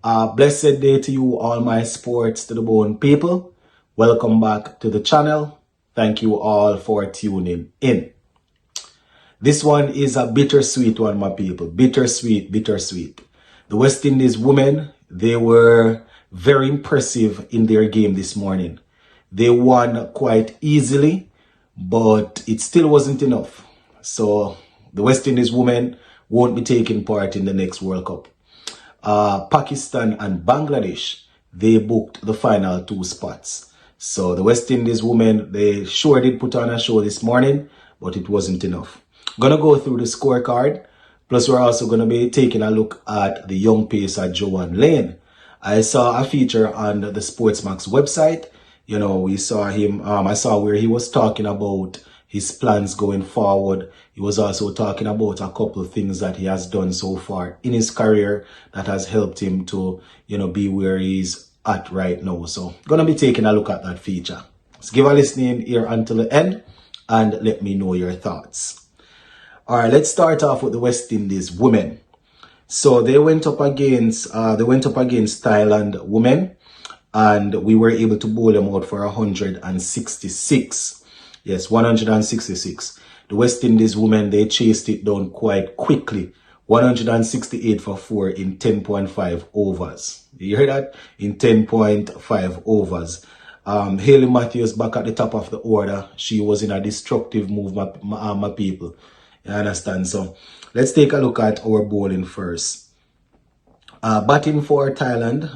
Blessed day to you, all my sports to the bone people. Welcome back to the channel. Thank you all for tuning in. This one is a bittersweet one, my people. Bittersweet, bittersweet. The West Indies women, they were very impressive in their game this morning. They won quite easily, but it still wasn't enough. So the West Indies women won't be taking part in the next World Cup. Pakistan and Bangladesh, they booked the final 2 spots. So the West Indies women, they sure did put on a show this morning, but it wasn't enough. Gonna go through the scorecard. Plus, we're also gonna be taking a look at the young pacer Johann Layne. I saw a feature on the Sportsmax website. You know, we saw him, I saw where he was talking about his plans going forward. He was also talking about a couple of things that he has done so far in his career that has helped him to, be where he's at right now. So, gonna be taking a look at that feature. Let's give a listening here until the end and let me know your thoughts. All right, let's start off with the West Indies women. So they went up against Thailand women, and we were able to bowl them out for 166. Yes, 166. The West Indies women, they chased it down quite quickly. 168 for 4 in 10.5 overs. You hear that? In 10.5 overs. Hayley Matthews back at the top of the order. She was in a destructive move, my people. You understand? So let's take a look at our bowling first. Batting for Thailand,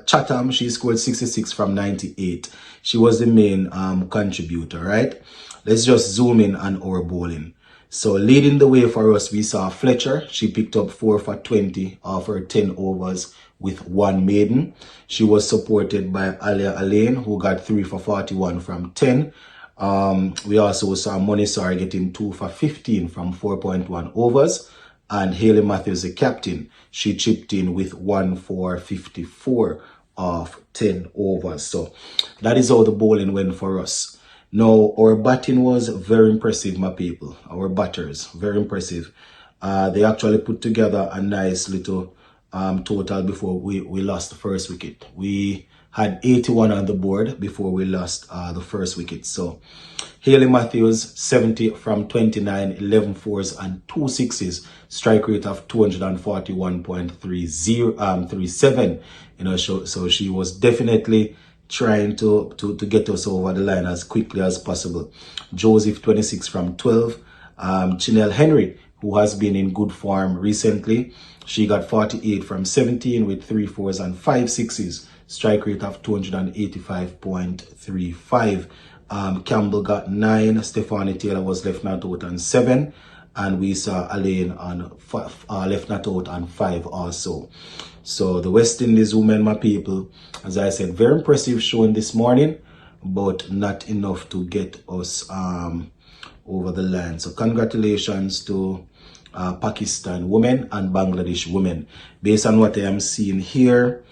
Chatham, she scored 66 from 98. She was the main contributor, right? Let's just zoom in on our bowling. So leading the way for us, we saw Fletcher. She picked up 4 for 20 off her 10 overs with 1 maiden. She was supported by Johann Layne, who got 3 for 41 from 10. We also saw Monisar getting 2 for 15 from 4.1 overs. And Hayley Matthews, the captain, she chipped in with 1 for 54 of 10 overs. So that is how the bowling went for us. Now, our batting was very impressive, my people. Our batters, very impressive. They actually put together a nice little total before we lost the first wicket. We had 81 on the board before we lost the first wicket. So Hayley Matthews, 70 from 29, 11 fours and 2 sixes, strike rate of 241.37. So she was definitely trying to get us over the line as quickly as possible. Joseph, 26 from 12. Chinelle Henry, who has been in good form recently, she got 48 from 17 with 3 fours and 5 sixes, strike rate of 285.35. Campbell got 9. Stephanie Taylor was left not out on 7. And we saw Elaine on left not out on 5 also. So the West Indies women, my people, as I said, very impressive showing this morning, but not enough to get us over the line. So congratulations to Pakistan women and Bangladesh women. Based on what I am seeing here,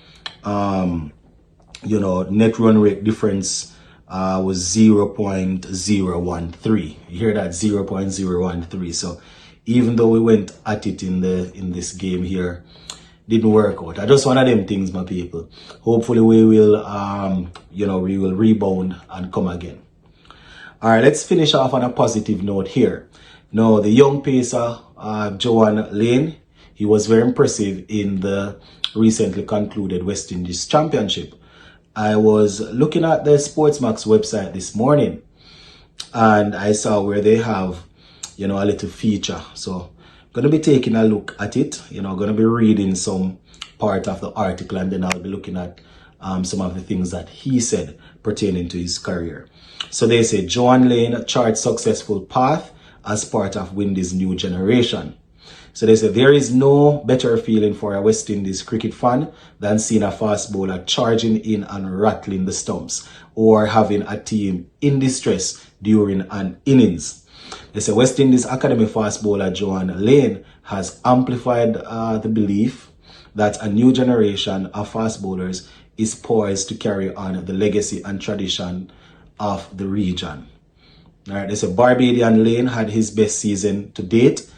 net run rate difference was 0.013. You hear that? 0.013. So even though we went at it in this game here, didn't work out. I just one of them things, my people. Hopefully we will we will rebound and come again. All right, let's finish off on a positive note here. Now, the young pacer Johann Layne, he was very impressive in the recently concluded West Indies Championship. I was looking at the Sportsmax website this morning, and I saw where they have, a little feature. So I'm going to be taking a look at it. Going to be reading some part of the article, and then I'll be looking at some of the things that he said pertaining to his career. So they say, Johann Layne charts successful path as part of Windies' new generation. So they say there is no better feeling for a West Indies cricket fan than seeing a fast bowler charging in and rattling the stumps, or having a team in distress during an innings. They say West Indies Academy fast bowler Johann Layne has amplified the belief that a new generation of fast bowlers is poised to carry on the legacy and tradition of the region. All right, they say Barbadian Layne had his best season to date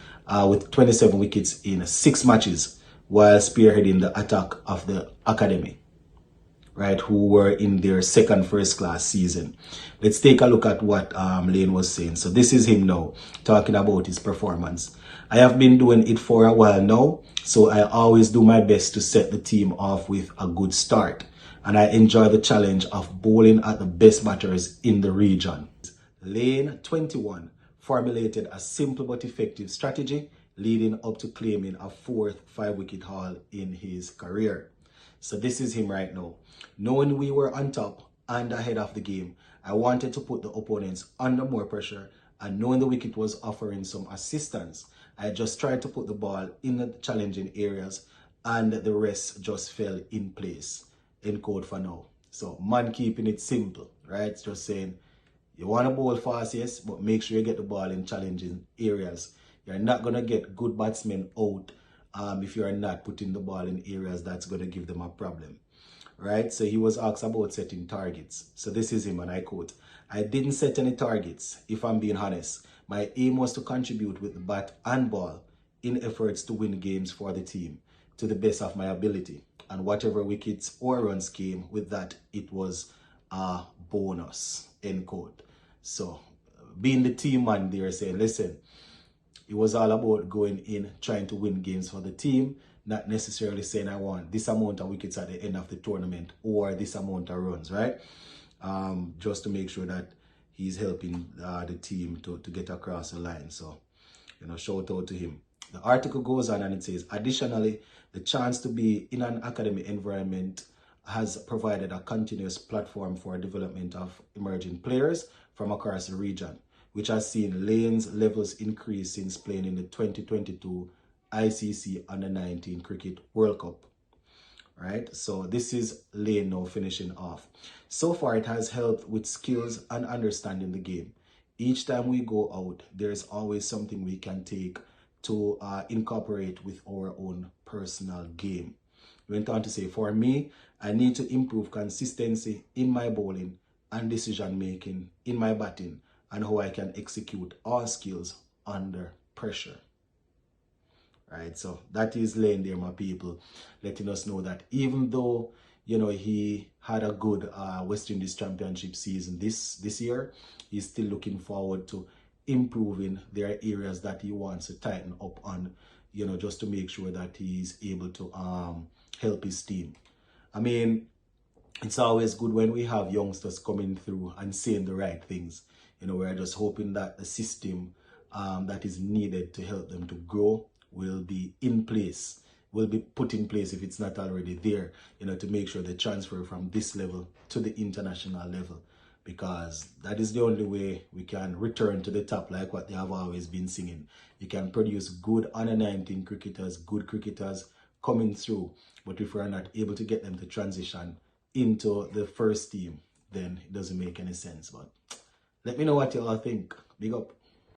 with 27 wickets in 6 matches while spearheading the attack of the academy, right, who were in their second first class season. Let's take a look at what Layne was saying. So this is him now talking about his performance. I have been doing it for a while now, so I always do my best to set the team off with a good start. And I enjoy the challenge of bowling at the best batters in the region. Layne, 21, formulated a simple but effective strategy leading up to claiming a fourth 5-wicket haul in his career. So this is him right now. Knowing we were on top and ahead of the game, I wanted to put the opponents under more pressure, and knowing the wicket was offering some assistance, I just tried to put the ball in the challenging areas and the rest just fell in place. End quote for now. So man keeping it simple, right? It's just saying, you want to bowl fast, yes, but make sure you get the ball in challenging areas. You're not going to get good batsmen out if you're not putting the ball in areas that's going to give them a problem, right? So he was asked about setting targets. So this is him, and I quote, I didn't set any targets, if I'm being honest. My aim was to contribute with the bat and ball in efforts to win games for the team to the best of my ability. And whatever wickets or runs came with that, it was a bonus, end quote. So being the team man there saying, listen, it was all about going in, trying to win games for the team, not necessarily saying I want this amount of wickets at the end of the tournament or this amount of runs, right? Just to make sure that he's helping the team to get across the line. So, shout out to him. The article goes on and it says, additionally, the chance to be in an academy environment has provided a continuous platform for development of emerging players from across the region, which has seen Layne's levels increase since playing in the 2022 ICC Under-19 Cricket World Cup. Right, so this is Layne now finishing off. So far, it has helped with skills and understanding the game. Each time we go out, there's always something we can take to incorporate with our own personal game. He went on to say, for me, I need to improve consistency in my bowling and decision making in my batting and how I can execute all skills under pressure. Right, so that is Layne there, my people, letting us know that even though, he had a good West Indies Championship season this year, he's still looking forward to improving their areas that he wants to tighten up on, just to make sure that he's able to help his team. I mean, it's always good when we have youngsters coming through and saying the right things. We're just hoping that the system that is needed to help them to grow will be in place, will be put in place if it's not already there, to make sure they transfer from this level to the international level, because that is the only way we can return to the top, like what they have always been singing. You can produce good under-19 cricketers, good cricketers coming through, but if we're not able to get them to transition into the first team, then it doesn't make any sense. But let me know what you all think. Big up.